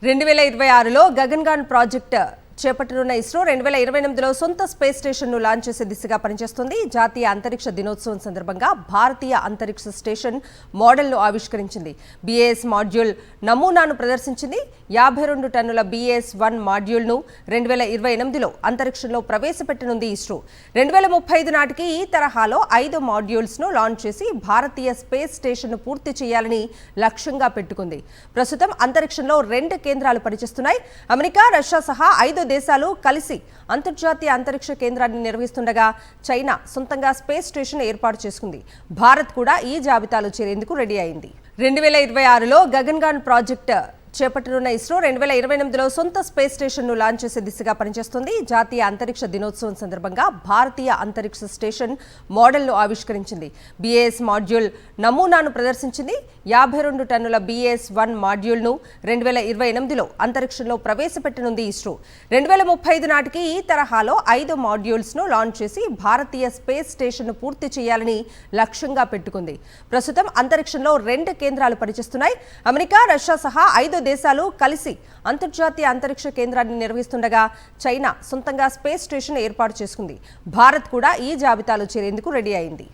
2026లో Gaganyaan project చేపట్టనున్న ISRO 2028లో సొంత space స్టేషన్ను launch చేసే దిశగా పనిచేస్తుంది. జాతీయ అంతరిక్ష దినోత్సవం సందర్భంగా భారతీయ అంతరిక్ష స్టేషన్ మోడల్ను ఆవిష్కరించింది. BAS మాడ్యూల్ నమూనాను ప్రదర్శించింది. 52 టన్నుల BAS-1 మాడ్యూల్ను 2028లో అంతరిక్షంలో ప్రవేశపెట్టనుంది ఇస్రో. 2035 నాటికి ఈ తరహాలో 5 మాడ్యూల్స్ను లాంచ్ చేసి భారతీయ స్పేస్ స్టేషన్ను పూర్తి చేయాలని లక్ష్యంగా పెట్టుకుంది. ప్రస్తుతం అంతరిక్షంలో 2 కేంద్రాలు పనిచేస్తున్నాయి. అమెరికా, రష్యా సహా 5 దేశాలు కలిసి అంతర్జాతీయ అంతరిక్ష కేంద్రాన్ని నిర్వహిస్తుండగా చైనా సొంతంగా స్పేస్ స్టేషన్ ఏర్పాటు చేసుకుంది. భారత్ కూడా ఈ జాబితాలో చేరేందుకు రెడీ అయింది. 2026లో గగన్యాన్ ప్రాజెక్ట్ చేపట్టనున్న ఇస్రో 2028లో సొంత స్పేస్ స్టేషన్ను లాంచ్ చేసే దిశగా పనిచేస్తుంది. జాతీయ అంతరిక్ష దినోత్సవం సందర్భంగా భారతీయ అంతరిక్ష స్టేషన్ మోడల్ను ఆవిష్కరించింది. BAS మాడ్యూల్ నమూనాను ప్రదర్శించింది. 52 టన్నుల BAS-1 మాడ్యూల్ను 2028లో అంతరిక్షంలో ప్రవేశపెట్టనుంది ఇస్రో. 2035 నాటికి ఈ తరహాలో 5 మాడ్యూల్స్ను లాంచ్ చేసి భారతీయ స్పేస్ స్టేషన్ను పూర్తి చేయాలని లక్ష్యంగా పెట్టుకుంది. ప్రస్తుతం అంతరిక్షంలో 2 కేంద్రాలు పనిచేస్తున్నాయి. అమెరికా, రష్యా సహా 5 దేశాలు కలిసి అంతర్జాతీయ అంతరిక్ష కేంద్రాన్ని నిర్వహిస్తుండగా చైనా సొంతంగా స్పేస్ స్టేషన్ ఏర్పాటు చేసుకుంది. భారత్ కూడా ఈ జాబితాలో చేరేందుకు రెడీ అయింది.